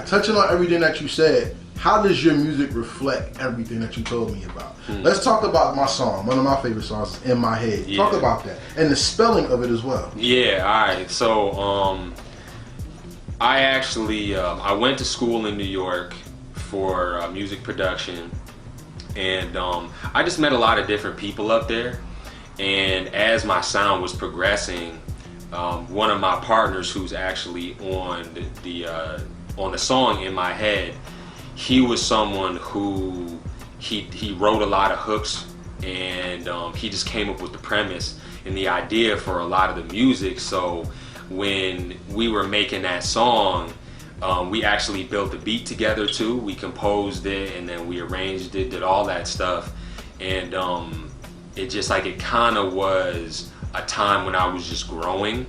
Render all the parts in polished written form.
touching on everything that you said, how does your music reflect everything that you told me about? Let's talk about my song. One of my favorite songs is In My Head. Yeah. Talk about that. And the spelling of it as well. Yeah, alright. So, I actually, I went to school in New York for music production. And I just met a lot of different people up there. And as my sound was progressing, one of my partners who's actually on the song In My Head, he was someone who he wrote a lot of hooks, and he just came up with the premise and the idea for a lot of the music. So when we were making that song, we actually built the beat together too. We composed it, and then we arranged it, did all that stuff. And it just like, it kind of was a time when I was just growing,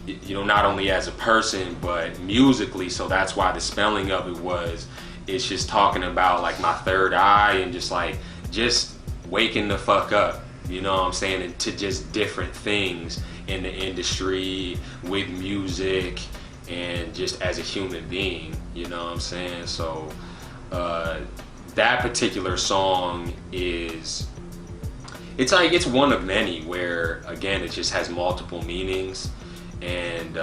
you know, not only as a person, but musically. So that's why the spelling of it it's just talking about like my third eye, and just like, just waking the fuck up, you know what I'm saying, and to just different things in the industry, with music, and just as a human being, you know what I'm saying. So that particular song it's like, it's one of many where, again, it just has multiple meanings, and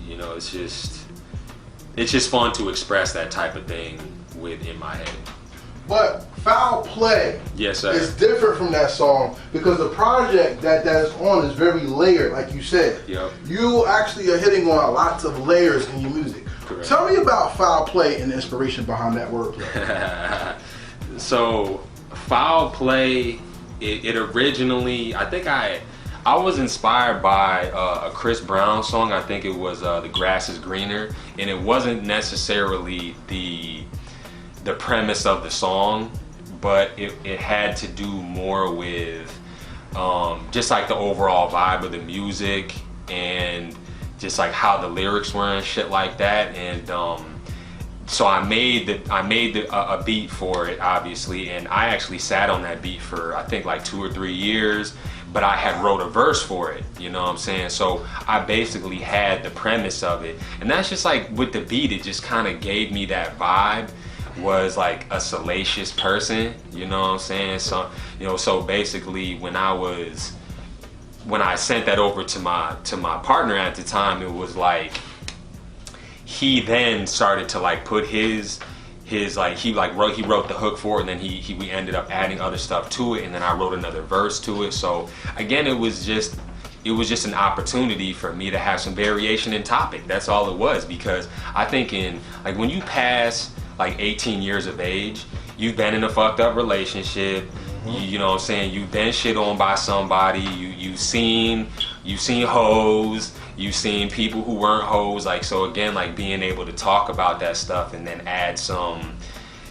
you know, it's just fun to express that type of thing with In My Head. But Foul Play, yes, sir, is different from that song, because the project that's on is very layered, like you said. Yep. You actually are hitting on lots of layers in your music. Correct. Tell me about Foul Play and the inspiration behind that wordplay. So Foul Play, it originally, I think I was inspired by a Chris Brown song. I think it was The Grass is Greener, and it wasn't necessarily the premise of the song, but it had to do more with just like the overall vibe of the music, and just like how the lyrics were and shit like that. And so I made a beat for it, obviously, and I actually sat on that beat for, I think, like 2 or 3 years, but I had wrote a verse for it, you know what I'm saying? So I basically had the premise of it, and that's just like, with the beat, it just kind of gave me that vibe, was like a salacious person, you know what I'm saying? So, you know, so basically when I sent that over to my partner at the time, it was like, he then started to like put his like, he wrote the hook for it, and then we ended up adding other stuff to it, and then I wrote another verse to it. So again, it was just an opportunity for me to have some variation in topic. That's all it was, because I think like, when you pass like 18 years of age, you've been in a fucked up relationship, you know what I'm saying, you've been shit on by somebody, you've seen hoes, you've seen people who weren't hoes, like, so again, like, being able to talk about that stuff and then add some,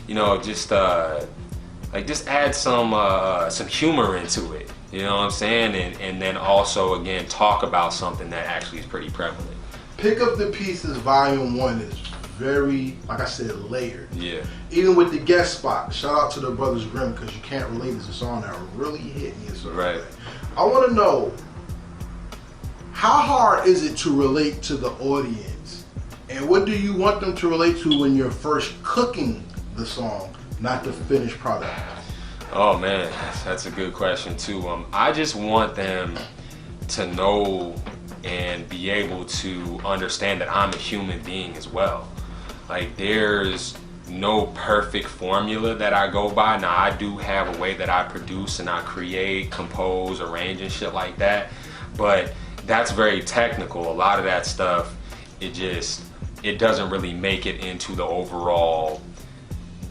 you know, just add some humor into it, you know what I'm saying, and then also, again, talk about something that actually is pretty prevalent. Pick Up the Pieces Volume 1 is very, like I said, layered. Yeah. Even with the guest spot, shout out to the Brothers Grimm, because You Can't Relate is a song that really hit me a certain Right. way. I want to know, how hard is it to relate to the audience? And what do you want them to relate to when you're first cooking the song, not the finished product? Oh man, that's a good question too. I just want them to know and be able to understand that I'm a human being as well. Like, there's no perfect formula that I go by. Now, I do have a way that I produce and I create, compose, arrange and shit like that, but that's very technical. A lot of that stuff, it doesn't really make it into the overall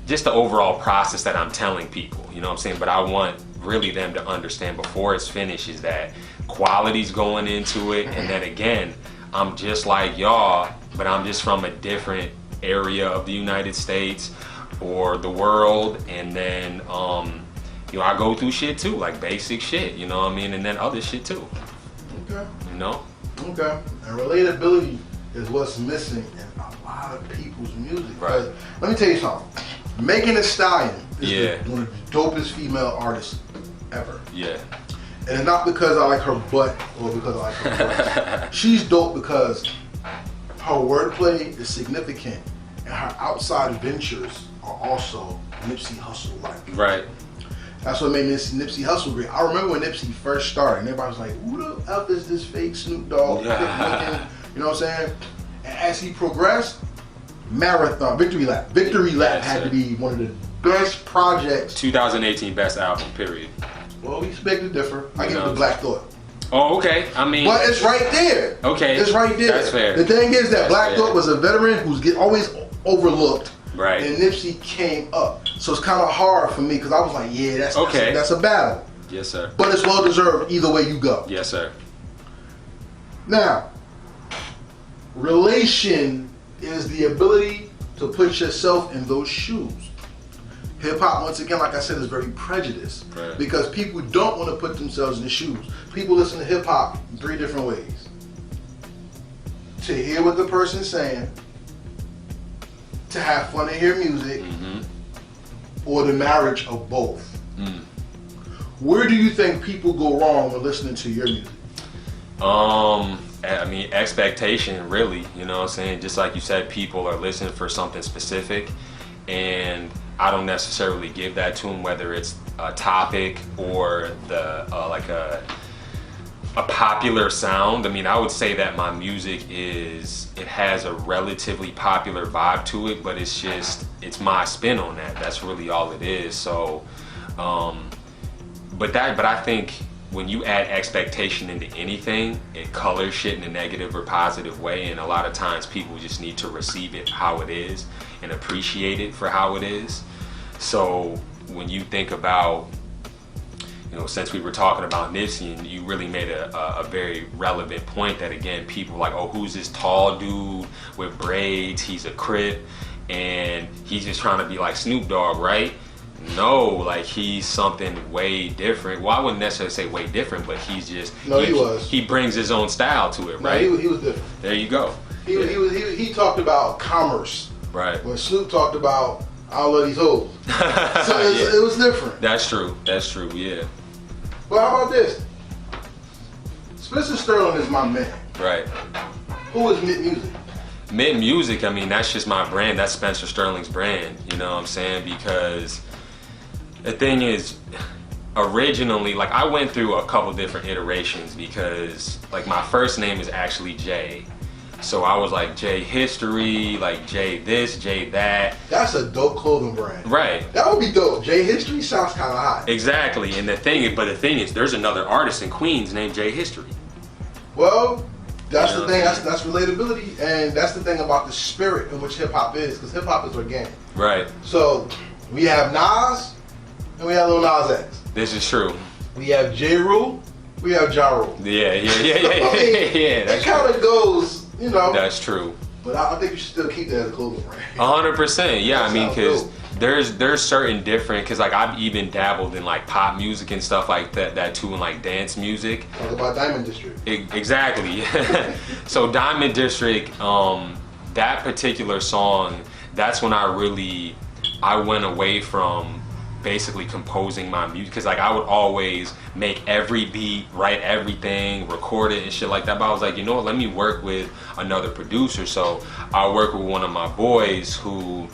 process that I'm telling people, you know what I'm saying? But I want really them to understand before it's finished is that quality's going into it, and then again, I'm just like y'all, but I'm just from a different area of the United States or the world, and then you know, I go through shit too, like basic shit, you know what I mean, and then other shit too. Okay. You know? Okay. And relatability is what's missing in a lot of people's music. Right. Let me tell you something. Megan Thee Stallion is Yeah. one of the dopest female artists ever. Yeah. And it's not because I like her butt or because I like her voice. She's dope because her wordplay is significant and her outside ventures are also Nipsey Hussle-like. Right. That's what made Nipsey Hussle great. I remember when Nipsey first started, and everybody was like, "Who the F is this fake Snoop Dogg?" You know what I'm saying? And as he progressed, Victory Lap had to be one of the best projects. 2018 best album, period. Well, we expect to differ. I give it to Black Thought. Oh, okay. I mean, but it's right there. Okay, it's right there. That's fair. The thing is that Black Thought was a veteran who's always overlooked. Right. And Nipsey came up, so it's kind of hard for me because I was like, yeah, that's a battle. Yes, sir. But it's well deserved either way you go. Yes, sir. Now, relation is the ability to put yourself in those shoes. Hip hop, once again, like I said, is very prejudiced because people don't want to put themselves in the shoes. People listen to hip hop in 3 different ways: to hear what the person's saying, to have fun and hear music, or the marriage of both. Where do you think people go wrong when listening to your music? I mean, expectation, really. You know what I'm saying? Just like you said, people are listening for something specific, and I don't necessarily give that to them, whether it's a topic or the like a popular sound. I mean, I would say that my music it has a relatively popular vibe to it, but it's my spin on that. That's really all it is. So, but I think when you add expectation into anything, it colors shit in a negative or positive way, and a lot of times people just need to receive it how it is and appreciate it for how it is. So when you think about, since we were talking about Nipsey, and you really made a very relevant point that, again, people are like, oh, who's this tall dude with braids? He's a Crip, and he's just trying to be like Snoop Dogg, right? No, like, he's something way different. Well, I wouldn't necessarily say way different, but he's just... No, he was. He brings his own style to it, right? No, he was different. There you go. He talked about commerce. Right. When Snoop talked about, I love these hoes. So it was different. That's true, yeah. But how about this? Spencer Sterling is my man. Right. Who is Mitt Music? Mitt Music, I mean, that's just my brand. That's Spencer Sterling's brand, you know what I'm saying? Because the thing is, originally, like, I went through a couple different iterations because, like, my first name is actually Jay. So I was like Jay History, like Jay this, Jay that. That's a dope clothing brand. Right. That would be dope. Jay History sounds kind of hot. Exactly. And the thing is, there's another artist in Queens named Jay History. Well, that's the thing. That's relatability, and that's the thing about the spirit in which hip hop is, because hip hop is organic. Right. So we have Nas, and we have Lil Nas X. This is true. We have J. Rule. We have Ja Rule. Yeah. It kind of goes. That's true. But I think you should still keep that as a clothing brand. 100%. Yeah, I mean, because there's certain different, because like I've even dabbled in like pop music and stuff like that too, and like dance music. Talk about Diamond District. Exactly. So Diamond District, that particular song, that's when I went away from basically composing my music, because like I would always make every beat, write everything, record it and shit like that, but I was like, you know what, let me work with another producer. So I work with one of my boys who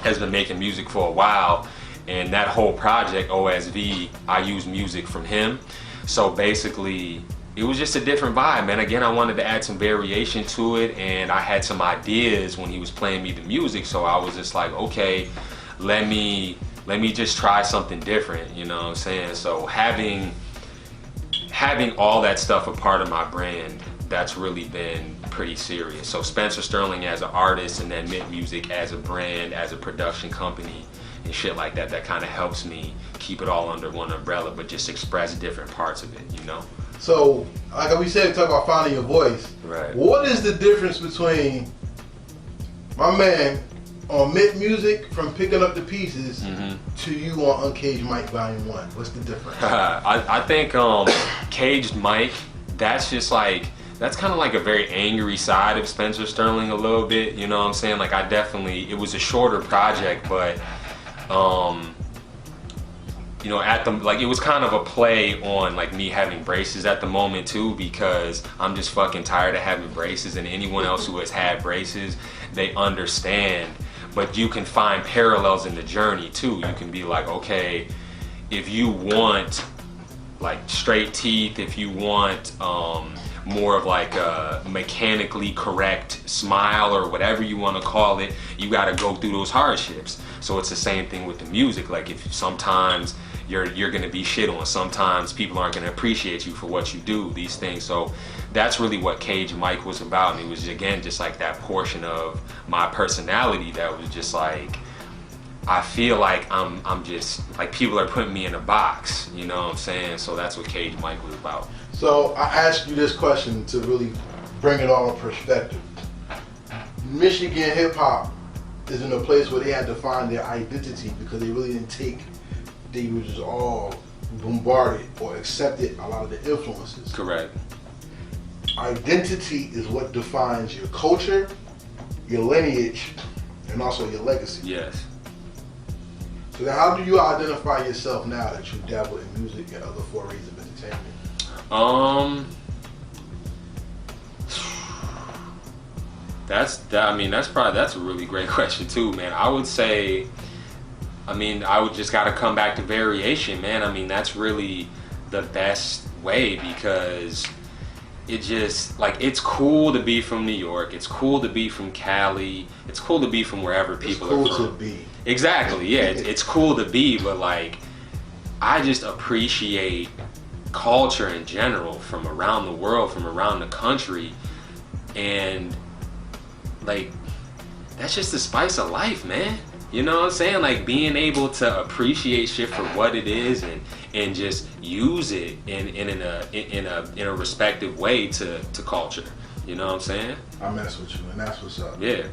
has been making music for a while, and that whole project, OSV, I used music from him. So basically it was just a different vibe, man. Again, I wanted to add some variation to it, and I had some ideas when he was playing me the music, so I was just like, okay, let me just try something different, you know what I'm saying? So having all that stuff a part of my brand, that's really been pretty serious. So Spencer Sterling as an artist, and then Mitt Music as a brand, as a production company, and shit like that, that kind of helps me keep it all under one umbrella, but just express different parts of it, you know? So, like we said, talk about finding your voice. Right. What is the difference between my man on Mitt Music from Picking Up the Pieces to you on Uncaged Mike Volume 1? What's the difference? I think Caged Mike, that's just like, that's kind of like a very angry side of Spencer Sterling a little bit, you know what I'm saying? Like it was a shorter project, but it was kind of a play on like me having braces at the moment too, because I'm just fucking tired of having braces, and anyone else who has had braces, they understand but you can find parallels in the journey too. You can be like, okay, if you want like straight teeth, if you want more of like a mechanically correct smile or whatever you want to call it, you got to go through those hardships. So it's the same thing with the music. Like if sometimes you're going to be shit on, sometimes people aren't going to appreciate you for what you do, these things. So that's really what Cage Mike was about. And it was, again, just like that portion of my personality that was just like, I feel like I'm just like, people are putting me in a box, you know what I'm saying? So that's what Cage Mike was about. So I asked you this question to really bring it all in perspective. Michigan hip hop is in a place where they had to find their identity because they really didn't take, they were just all bombarded or accepted a lot of the influences. Correct. Identity is what defines your culture, your lineage, and also your legacy. Yes. So then how do you identify yourself now that you dabble in music and other forays of entertainment? That's a really great question too, man. I would say, I would just gotta come back to variation, man. I mean, that's really the best way, because it just, like, it's cool to be from New York, it's cool to be from Cali, it's cool to be from wherever people are from. It's cool to be. Exactly, yeah, it's cool to be, but like, I just appreciate culture in general from around the world, from around the country, and like, that's just the spice of life, man. You know what I'm saying? Like, being able to appreciate shit for what it is and just use it in a respective way to culture. You know what I'm saying? I mess with you, and that's what's up. Yeah.